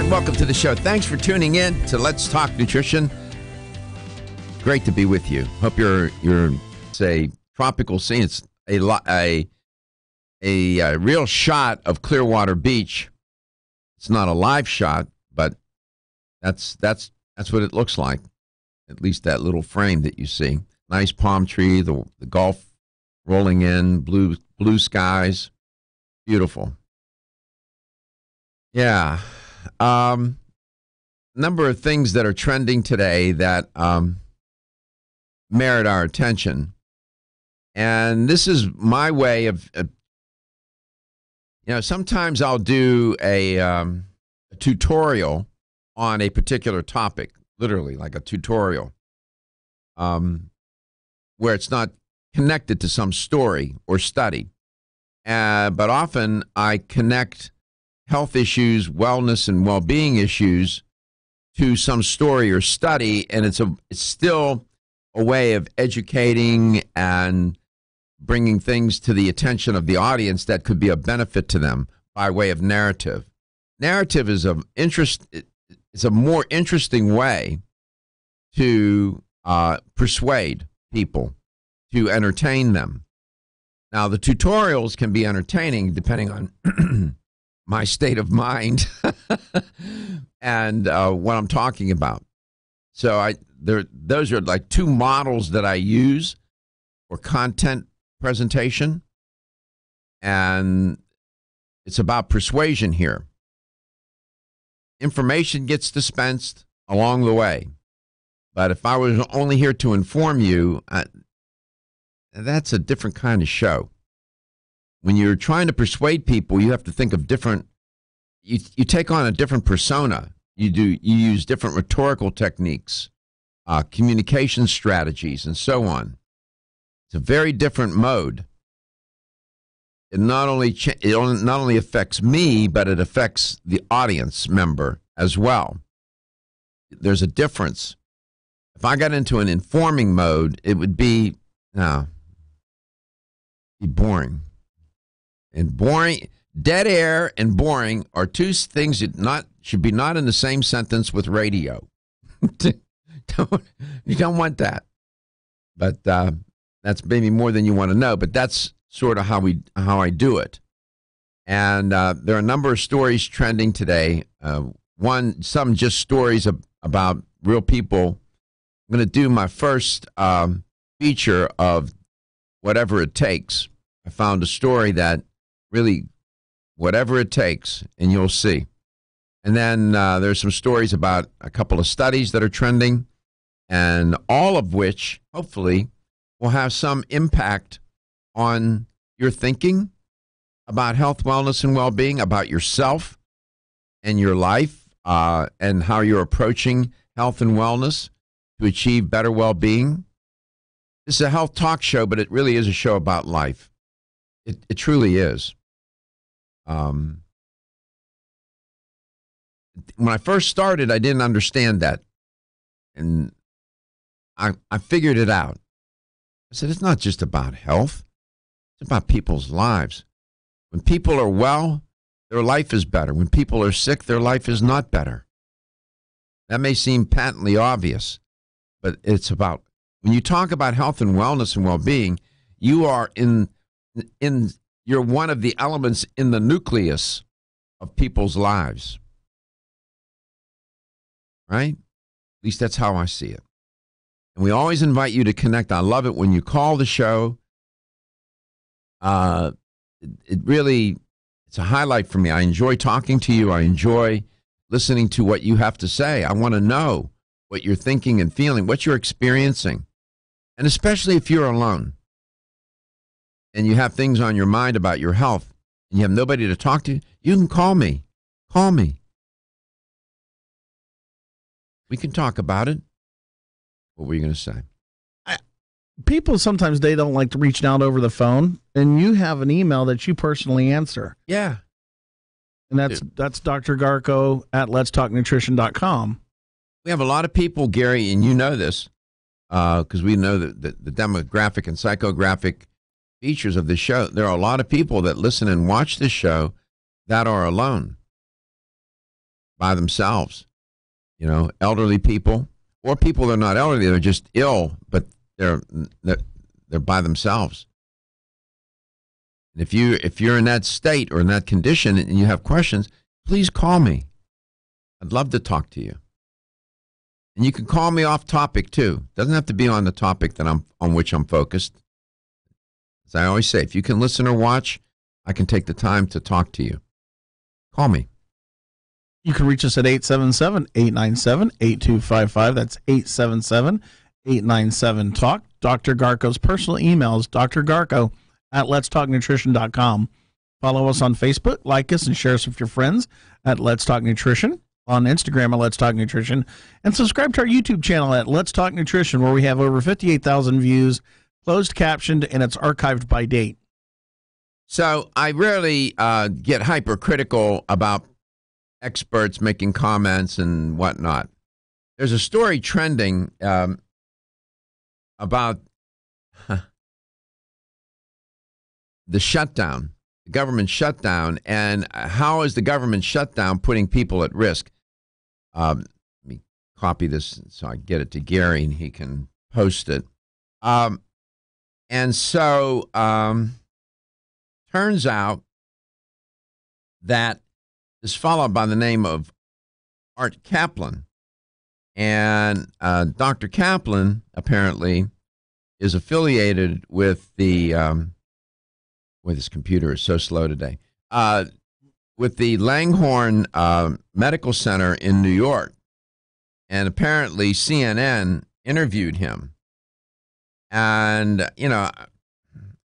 and welcome to the show. Thanks for tuning in to Let's Talk Nutrition. Great to be with you. Hope you're say tropical scene. It's a real shot of Clearwater Beach. It's not a live shot, but that's what it looks like. At least that little frame that you see. Nice palm tree, the Gulf rolling in, blue skies, beautiful. Yeah. Number of things that are trending today that merit our attention. And this is my way of sometimes I'll do a tutorial on a particular topic, literally like a tutorial, where it's not connected to some story or study. But often I connect health issues, wellness, and well-being issues to some story or study, and it's still a way of educating and bringing things to the attention of the audience that could be a benefit to them by way of narrative. Narrative is it's a more interesting way to persuade people, to entertain them. Now, the tutorials can be entertaining depending on my state of mind and what I'm talking about. So those are like two models that I use for content presentation, and it's about persuasion here. Information gets dispensed along the way, but if I was only here to inform you, that's a different kind of show. When you're trying to persuade people, you have to think of different. You take on a different persona. You use different rhetorical techniques, communication strategies, and so on. It's a very different mode. It not only affects me, but it affects the audience member as well. There's a difference. If I got into an informing mode, it would be boring. And boring, dead air and boring are two things that should be not in the same sentence with radio. You don't want that. But that's maybe more than you want to know. But that's sort of how I do it. And there are a number of stories trending today. Some just stories about real people. I'm going to do my first feature of Whatever It Takes. I found a story that really, whatever it takes, and you'll see. And then there's some stories about a couple of studies that are trending, and all of which, hopefully, will have some impact on your thinking about health, wellness, and well-being, about yourself and your life, and how you're approaching health and wellness to achieve better well-being. This is a health talk show, but it really is a show about life. It truly is. When I first started, I didn't understand that. And I figured it out. I said, it's not just about health. It's about people's lives. When people are well, their life is better. When people are sick, their life is not better. That may seem patently obvious, but it's about, when you talk about health and wellness and well-being, you are you're one of the elements in the nucleus of people's lives. Right? At least that's how I see it. And we always invite you to connect. I love it when you call the show. It's a highlight for me. I enjoy talking to you. I enjoy listening to what you have to say. I want to know what you're thinking and feeling, what you're experiencing. And especially if you're alone and you have things on your mind about your health and you have nobody to talk to, you can call me. Call me. We can talk about it. What were you going to say? People sometimes they don't like to reach out over the phone, and you have an email that you personally answer. Yeah. And that's Dr. Garko at letstalknutrition.com. We have a lot of people, Gary, and you know this, because we know that the demographic and psychographic features of the show. There are a lot of people that listen and watch this show that are alone. by themselves. You know, elderly people or people that are not elderly, they're just ill, but they're by themselves. And if you're in that state or in that condition and you have questions, please call me. I'd love to talk to you. And you can call me off topic too. Doesn't have to be on the topic that on which I'm focused. As I always say, if you can listen or watch, I can take the time to talk to you. Call me. You can reach us at 877-897-8255. That's 877-897-TALK. Dr. Garko's personal email is drgarko@letstalknutrition.com. Follow us on Facebook, like us, and share us with your friends at Let's Talk Nutrition. On Instagram at Let's Talk Nutrition. And subscribe to our YouTube channel at Let's Talk Nutrition, where we have over 58,000 views, closed captioned, and it's archived by date. So I rarely get hypercritical about experts making comments and whatnot. There's a story trending about the shutdown, the government shutdown, and how is the government shutdown putting people at risk? Let me copy this so I get it to Gary and he can post it. And so turns out that this fellow by the name of Art Kaplan, and Dr. Kaplan apparently is affiliated with the boy, this computer is so slow today. With the Langhorne Medical Center in New York, and apparently CNN interviewed him. And you know,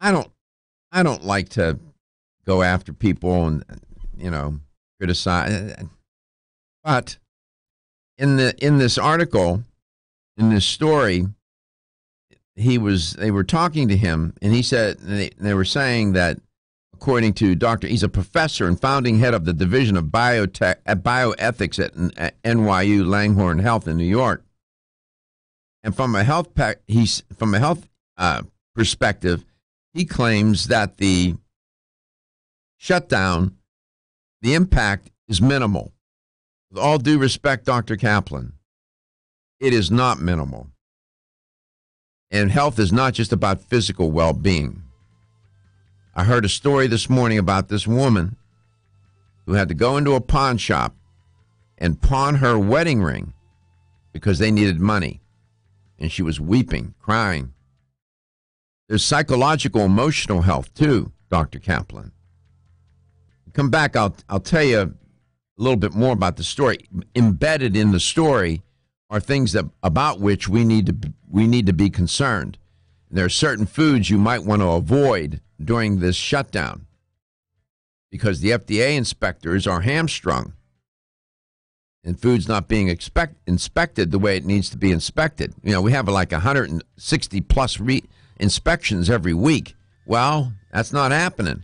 I don't like to go after people and criticize, but in this article, in this story, they were talking to him, and he said they were saying that, according to he's a professor and founding head of the Division of Bioethics at NYU Langhorne Health in New York. And from a health perspective, he claims that the shutdown, the impact is minimal. With all due respect, Dr. Kaplan, it is not minimal. And health is not just about physical well-being. I heard a story this morning about this woman who had to go into a pawn shop and pawn her wedding ring because they needed money. And she was weeping, crying. There's psychological, emotional health too, Dr. Kaplan. Come back, I'll tell you a little bit more about the story. Embedded in the story are things about which we need to be concerned. There are certain foods you might want to avoid during this shutdown because the FDA inspectors are hamstrung and food's not being inspected the way it needs to be inspected. You know, we have like 160 plus inspections every week. Well, that's not happening.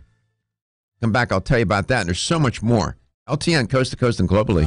Come back, I'll tell you about that. And there's so much more. LTN, coast to coast and globally.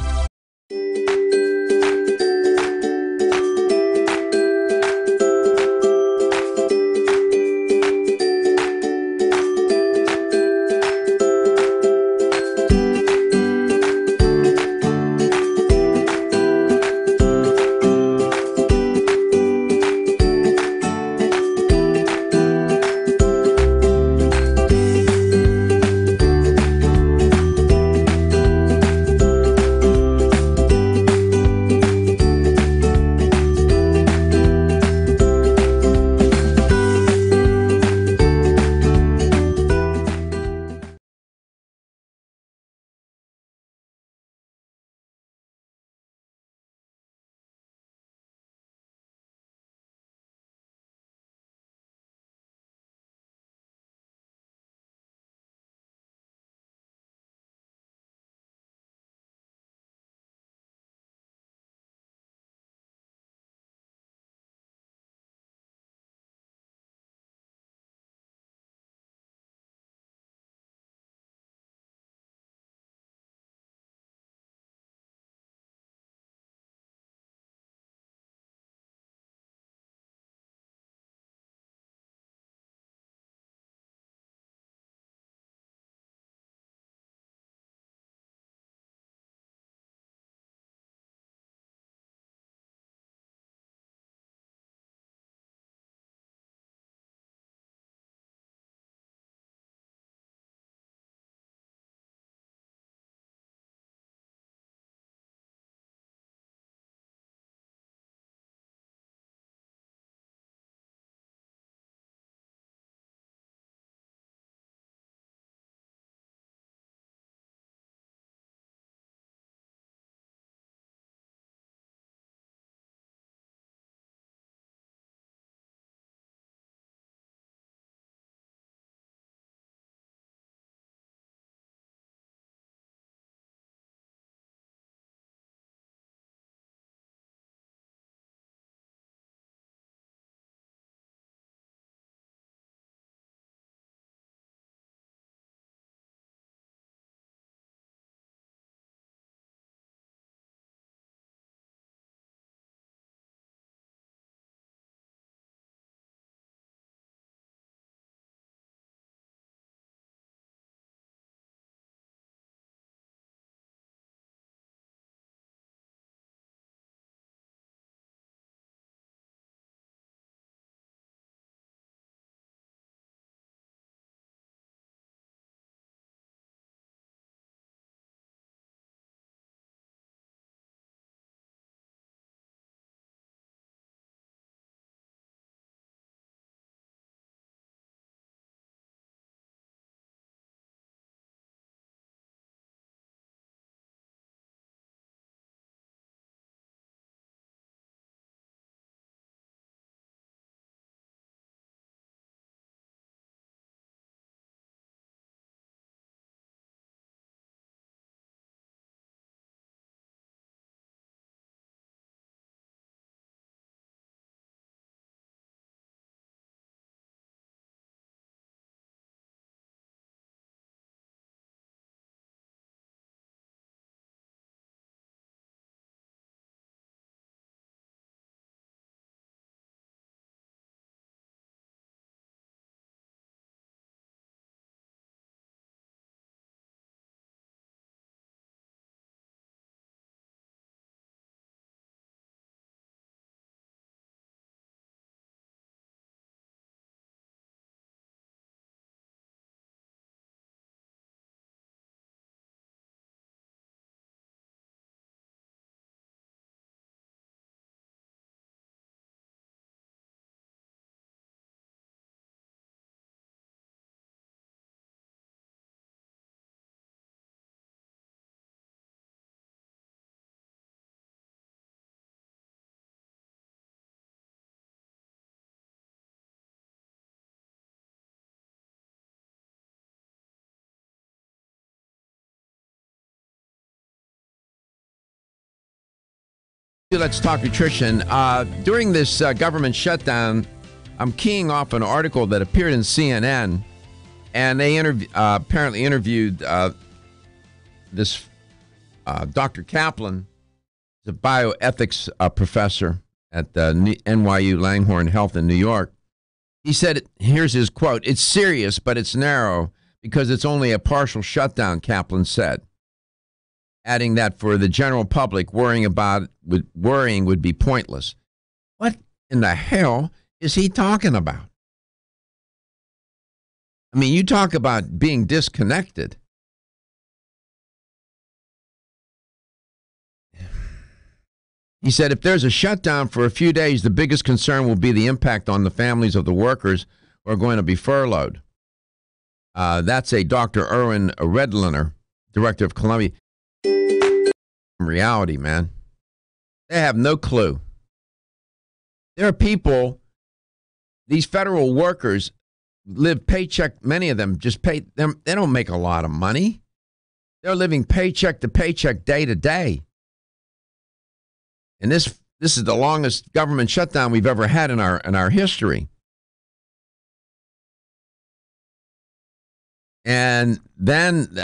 Let's Talk Nutrition. During this government shutdown, I'm keying off an article that appeared in CNN, and they apparently interviewed this Dr. Kaplan, the bioethics professor at the NYU Langhorne Health in New York. He said, here's his quote, "It's serious, but it's narrow because it's only a partial shutdown," Kaplan said, adding that for the general public, worrying would be pointless. What in the hell is he talking about? I mean, you talk about being disconnected. He said, if there's a shutdown for a few days, the biggest concern will be the impact on the families of the workers who are going to be furloughed. That's a Dr. Irwin Redlener, director of Columbia. Reality, man. They have no clue. There are people, these federal workers live paycheck, many of them just pay them, they don't make a lot of money. They're living paycheck to paycheck, day to day. And this is the longest government shutdown we've ever had in our history. And then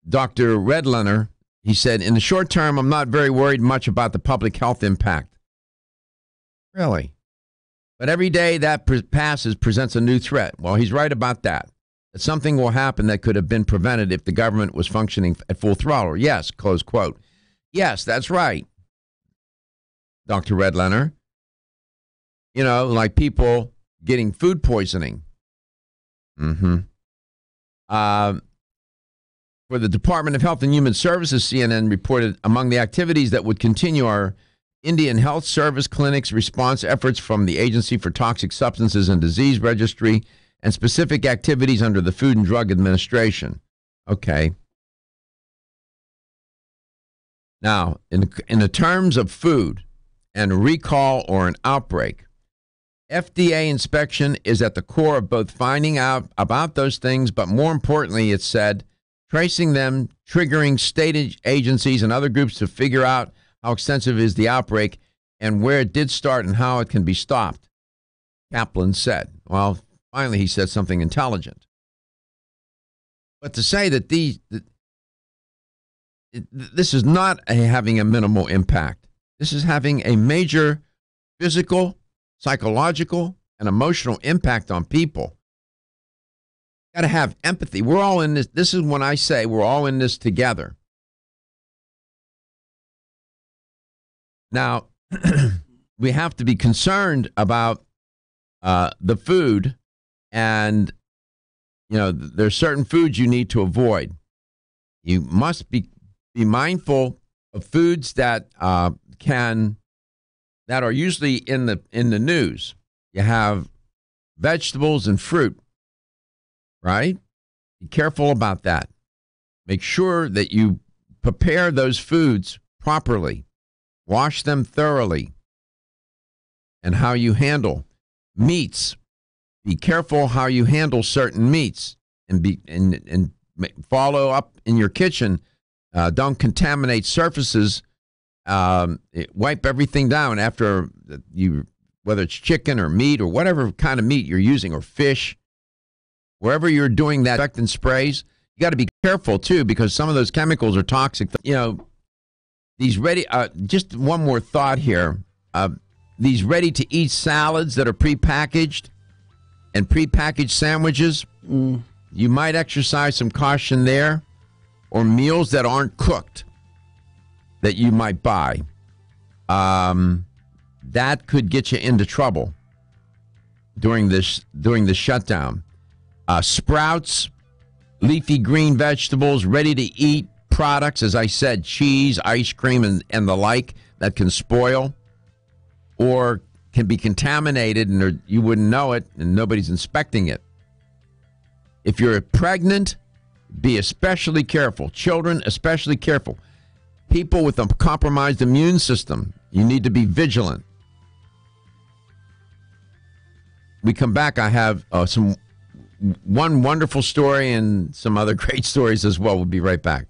Dr. Redlener, he said, in the short term, I'm not very worried much about the public health impact. Really? But every day that passes presents a new threat. Well, he's right about that. That something will happen that could have been prevented if the government was functioning at full throttle. Yes, close quote. Yes, that's right, Dr. Redlener. You know, like people getting food poisoning. For the Department of Health and Human Services, CNN reported among the activities that would continue are Indian Health Service clinics, response efforts from the Agency for Toxic Substances and Disease Registry, and specific activities under the Food and Drug Administration. Okay. Now, in the terms of food and a recall or an outbreak, FDA inspection is at the core of both finding out about those things, but more importantly, it said, tracing them, triggering state agencies and other groups to figure out how extensive is the outbreak and where it did start and how it can be stopped, Kaplan said. Well, finally, he said something intelligent. But to say that this is not having a minimal impact. This is having a major physical, psychological, and emotional impact on people. Got to have empathy. We're all in this. This is when I say we're all in this together. Now, we have to be concerned about the food, and there's certain foods you need to avoid. You must be mindful of foods that are usually in the news. You have vegetables and fruit, right? Be careful about that. Make sure that you prepare those foods properly. Wash them thoroughly. And how you handle meats. Be careful how you handle certain meats, and follow up in your kitchen. Don't contaminate surfaces. Wipe everything down after whether it's chicken or meat or whatever kind of meat you're using, or fish. Wherever you're doing that disinfectant sprays, you got to be careful too, because some of those chemicals are toxic. Just one more thought here. These ready-to-eat salads that are prepackaged and prepackaged sandwiches, you might exercise some caution there. Or meals that aren't cooked that you might buy. That could get you into trouble during the shutdown. Sprouts, leafy green vegetables, ready-to-eat products, as I said, cheese, ice cream, and the like, that can spoil or can be contaminated, and you wouldn't know it, and nobody's inspecting it. If you're pregnant, be especially careful. Children, especially careful. People with a compromised immune system, you need to be vigilant. We come back, I have one wonderful story and some other great stories as well. We'll be right back.